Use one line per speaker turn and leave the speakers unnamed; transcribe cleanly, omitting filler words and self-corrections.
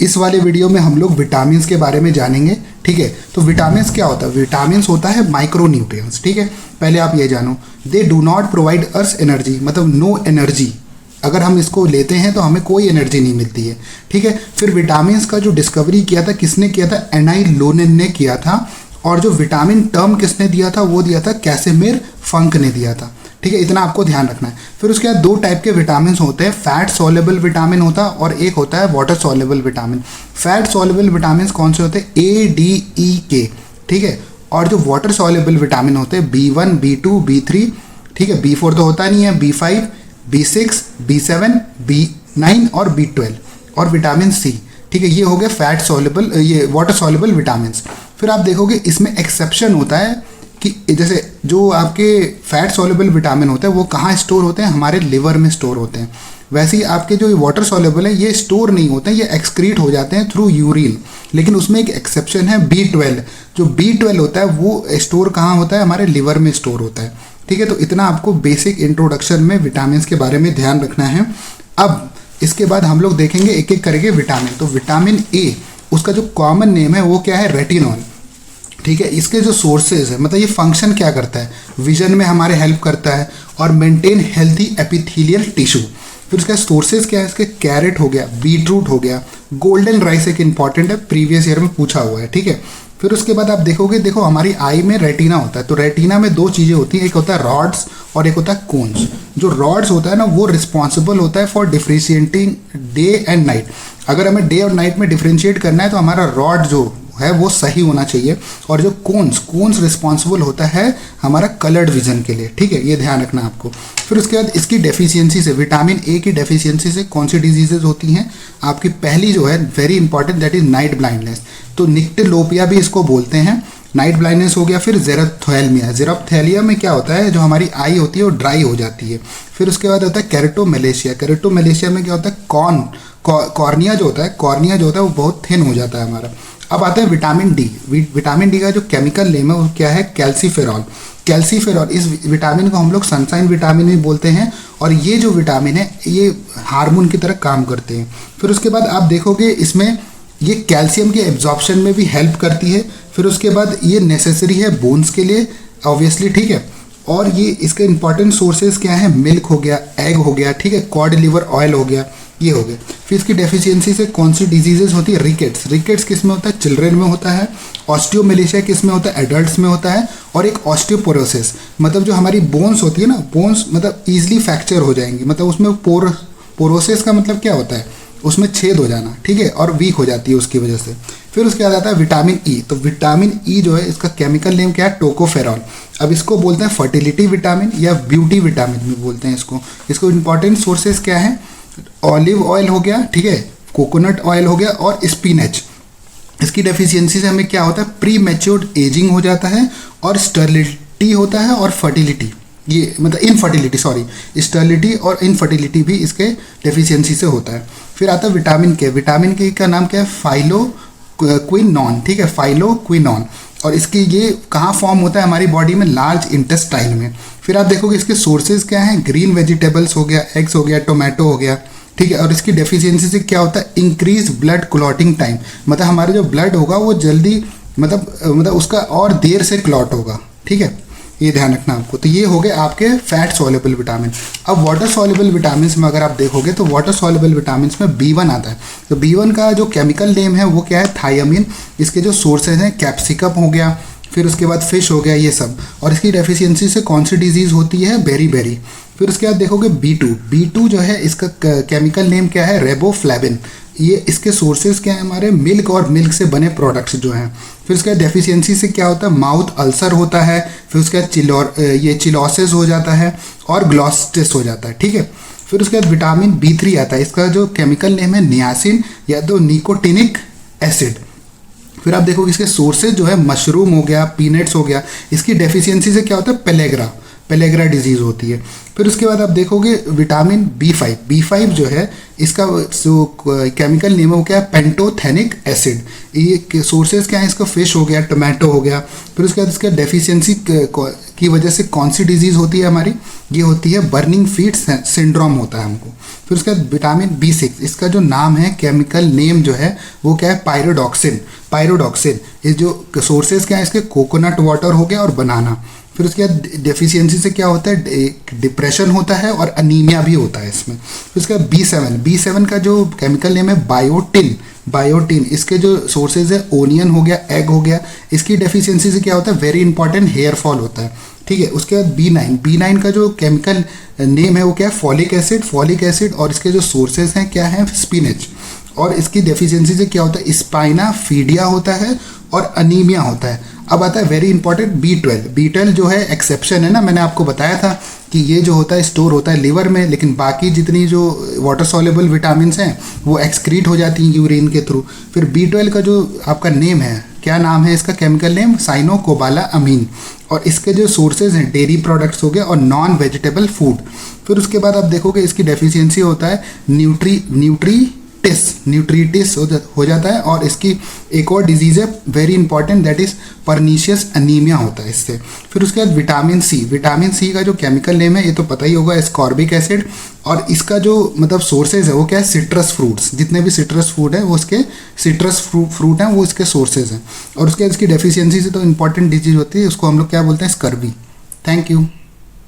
इस वाले वीडियो में हम लोग विटामिन्स के बारे में जानेंगे। ठीक है, तो विटामिन्स क्या होता है? विटामिन्स होता है माइक्रो न्यूट्रिएंट्स। ठीक है, पहले आप ये जानो, they do not provide us energy, मतलब नो एनर्जी। अगर हम इसको लेते हैं तो हमें कोई एनर्जी नहीं मिलती है। ठीक है, फिर विटामिन्स का जो डिस्कवरी किया था किसने किया था? एनआई लोनिन ने किया था। और जो विटामिन टर्म किसने दिया था? वो दिया था कैसिमिर फंक ने दिया था। ठीक है, इतना आपको ध्यान रखना है। फिर उसके बाद दो टाइप के विटामिन होते हैं, फैट सॉल्युबल विटामिन होता है और एक होता है water soluble vitamin. Fat soluble vitamin कौन से होते हैं? ए, डी, ई, के। ठीक है, और जो वाटर सॉल्युबल विटामिन होते हैं B1, B2, B3। ठीक है, B4 तो होता नहीं है, B5, B6, B7, B9 और B12 और विटामिन सी। ठीक है, ये हो गया फैट सॉल्युबल, ये वाटर सॉल्युबल विटामिन। फिर आप देखोगे इसमें एक्सेप्शन होता है कि जैसे जो आपके फैट सॉल्युबल विटामिन होते हैं वो कहाँ स्टोर होते हैं? हमारे लिवर में स्टोर होते हैं। वैसे ही आपके जो वाटर सॉल्युबल है ये स्टोर नहीं होते हैं, ये एक्सक्रीट हो जाते हैं थ्रू यूरिन। लेकिन उसमें एक एक्सेप्शन है, B12। जो B12 होता है वो स्टोर कहाँ होता है? हमारे लिवर में स्टोर होता है। ठीक है, तो इतना आपको बेसिक इंट्रोडक्शन में विटामिन के बारे में ध्यान रखना है। अब इसके बाद हम लोग देखेंगे एक एक करके विटामिन। तो विटामिन ए, उसका जो कॉमन नेम है वो क्या है? रेटिनॉल। ठीक है, इसके जो सोर्सेज है, मतलब ये फंक्शन क्या करता है? विजन में हमारे हेल्प करता है और मेंटेन हेल्थी एपिथेलियल टिश्यू। फिर उसका सोर्सेज क्या है? इसके कैरेट हो गया, बीट रूट हो गया, गोल्डन राइस एक इंपॉर्टेंट है, प्रीवियस ईयर में पूछा हुआ है। ठीक है, फिर उसके बाद आप देखोगे, देखो हमारी आई में रेटिना होता है, तो रेटिना में दो चीज़ें होती हैं, एक होता है रॉड्स और एक होता है कोन्स। जो रॉड्स होता है ना वो रिस्पॉन्सिबल होता है for differentiating day and night. अगर हमें डे और नाइट में डिफ्रेंशिएट करना है तो हमारा रॉड जो है वो सही होना चाहिए। और जो कोन्स रिस्पॉन्सिबल होता है हमारा कलर्ड विजन के लिए। ठीक है, ये ध्यान रखना आपको। फिर उसके बाद इसकी डेफिशिएंसी से, विटामिन ए की डेफिशिएंसी से कौन सी डिजीजेज होती हैं? आपकी पहली जो है very important, that is night blindness. तो निक्टेलोपिया भी इसको बोलते हैं, नाइट ब्लाइंडनेस हो गया। फिर जेरोप्थेल्मिया, जेरोप्थेलिया में क्या होता है? जो हमारी आई होती है वो ड्राई हो जाती है। फिर उसके बाद होता है केरेटोमेलेशिया। केरेटोमेलेशिया में क्या होता है? कॉर्निया जो होता है वो बहुत थिन हो जाता है हमारा। अब आता है विटामिन डी। विटामिन डी का जो केमिकल नेम है वो क्या है? कैल्सीफेरॉल। कैल्सीफेरॉल, इस विटामिन को हम लोग सनशाइन विटामिन भी बोलते हैं और ये जो विटामिन है ये हार्मोन की तरह काम करते हैं। फिर उसके बाद आप देखोगे इसमें ये कैल्शियम के एब्जॉर्प्शन में भी हेल्प करती है। फिर उसके बाद ये नेसेसरी है बोन्स के लिए ऑब्वियसली। ठीक है, और ये इसके इंपॉर्टेंट सोर्सेज क्या है? मिल्क हो गया, एग हो गया, ठीक है, कॉड लिवर ऑयल हो गया, ये हो गया। फिर इसकी डेफिशिएंसी से कौन सी डिजीजेज होती है? रिकेट्स किस में होता है? चिल्ड्रेन में होता है। ऑस्टियोमेलेशिया किस में होता है? एडल्ट्स में होता है। और एक ऑस्टियोपोरोसिस, मतलब जो हमारी बोन्स होती है ना, बोन्स मतलब ईजिली फ्रैक्चर हो जाएंगी, मतलब उसमें पोरोसिस का मतलब क्या होता है? उसमें छेद हो जाना। ठीक है, और वीक हो जाती है उसकी वजह से। फिर उसके बाद आता है विटामिन ई। तो विटामिन ई जो है इसका केमिकल नेम क्या है? टोकोफेरॉल। अब इसको बोलते हैं फर्टिलिटी विटामिन या ब्यूटी विटामिन भी बोलते हैं इसको इंपॉर्टेंट सोर्सेज क्या है? ऑलिव ऑयल हो गया, ठीक है, कोकोनट ऑयल हो गया और स्पिनच। इसकी डेफिशिएंसी से हमें क्या होता है? प्री मैच्योर्ड एजिंग हो जाता है और स्टर्लिटी होता है और फर्टिलिटी, ये मतलब इनफर्टिलिटी, सॉरी, स्टर्लिटी और इनफर्टिलिटी भी इसके डेफिशिएंसी से होता है। फिर आता है विटामिन के। विटामिन के का नाम क्या है? फाइलोक्विनोन। ठीक है, फाइलोक्विनोन। और इसकी ये कहाँ फॉर्म होता है? हमारी बॉडी में लार्ज इंटेस्टाइन में। फिर आप देखोगे इसके सोर्सेज क्या हैं? ग्रीन वेजिटेबल्स हो गया, एग्स हो गया, टोमेटो हो गया। ठीक है, और इसकी डेफिशिएंसी से क्या होता है? इंक्रीज ब्लड क्लॉटिंग टाइम, मतलब हमारा जो ब्लड होगा वो जल्दी मतलब उसका और देर से क्लॉट होगा। ठीक है, ये ध्यान रखना आपको। तो ये हो गए आपके फैट सॉल्युबल विटामिन। अब वाटर सॉल्युबल विटामिन में अगर आप देखोगे तो वाटर सॉल्युबल विटामिन में B1 आता है। तो B1 का जो केमिकल नेम है वो क्या है? थायमिन। इसके जो सोर्सेज हैं कैप्सिकम हो गया, फिर उसके बाद फिश हो गया, ये सब। और इसकी डेफिशिएंसी से कौन सी डिजीज़ होती है? बेरी। फिर उसके बाद देखोगे B2 जो है इसका केमिकल नेम क्या है? रेबोफ्लेविन। ये इसके सोर्सेज क्या है? हमारे मिल्क और मिल्क से बने प्रोडक्ट्स जो हैं। फिर उसके बाद डेफिशिएंसी से क्या होता है? माउथ अल्सर होता है। फिर उसके बाद चिलोसिस हो जाता है और ग्लॉस्टिस हो जाता है। ठीक है, फिर उसके बाद विटामिन B3 आता है। इसका जो केमिकल नेम है नियासिन या तो निकोटिनिक एसिड। फिर आप देखोगे इसके सोर्सेज जो है मशरूम हो गया, पीनट्स हो गया। इसकी डेफिशिएंसी से क्या होता है? पेलेग्रा डिजीज़ होती है। फिर उसके बाद आप देखोगे विटामिन B5 जो है इसका जो केमिकल नेम है वो क्या है? Pantothenic acid. ये सोर्सेज क्या है? इसका फिश हो गया, टोमेटो हो गया। फिर उसके बाद इसका डेफिशिएंसी की वजह से कौन सी डिजीज़ होती है? हमारी ये होती है बर्निंग फीट सिंड्रोम होता है हमको। फिर उसके बाद विटामिन B6, इसका जो नाम है, केमिकल नेम जो है वो क्या है, पायरोडॉक्सिन। पायरोडॉक्सिन ये जो सोर्सेज क्या है इसके, कोकोनट वाटर हो गया और बनाना। फिर उसके बाद डेफिशिएंसी से क्या होता है, डिप्रेशन होता है और अनीमिया भी होता है इसमें। फिर उसके बाद B7 का जो केमिकल नेम है बायोटिन। बायोटिन इसके जो सोर्सेज है, ओनियन हो गया, एग हो गया। इसकी डेफिशिएंसी से क्या होता है, वेरी इंपॉर्टेंट हेयर फॉल होता है, ठीक है। उसके बाद B9 का जो केमिकल नेम है वो क्या है, फॉलिक एसिड। फॉलिक एसिड और इसके जो सोर्सेज हैं क्या है, स्पिनच। और इसकी डेफिशिएंसी से क्या होता है, स्पाइना फीडिया होता है और अनीमिया होता है। अब आता है वेरी इंपॉर्टेंट B12 जो है एक्सेप्शन है ना, मैंने आपको बताया था कि ये जो होता है स्टोर होता है लिवर में, लेकिन बाकी जितनी जो वाटर सॉल्युबल विटामिन हैं वो एक्सक्रीट हो जाती हैं यूरिन के थ्रू। फिर B12 का जो आपका नेम है, क्या नाम है इसका केमिकल नेम, साइनोकोबालाअमीन। और इसके जो सोर्सेज हैं, डेयरी प्रोडक्ट्स हो गए और नॉन वेजिटेबल फूड। फिर उसके बाद आप देखोगे इसकी डेफिशिएंसी होता है न्यूट्रीटिस हो जाता है। और इसकी एक और डिजीज है very important, that is pernicious anaemia होता है इससे। फिर उसके बाद विटामिन सी का जो केमिकल नेम है ये तो पता ही होगा, एस्कॉर्बिक एसिड। और इसका जो मतलब सोर्सेज है वो क्या है, सिट्रस फ्रूट्स। जितने भी सिट्रस फूड है वो इसके सिट्रस फ्रूट हैं, वो इसके सोर्सेज हैं। और उसके बाद इसकी डेफिशिएंसी से तो इंपॉर्टेंट डिजीज होती है, उसको हम लोग क्या बोलते हैं, स्कर्वी। Thank you.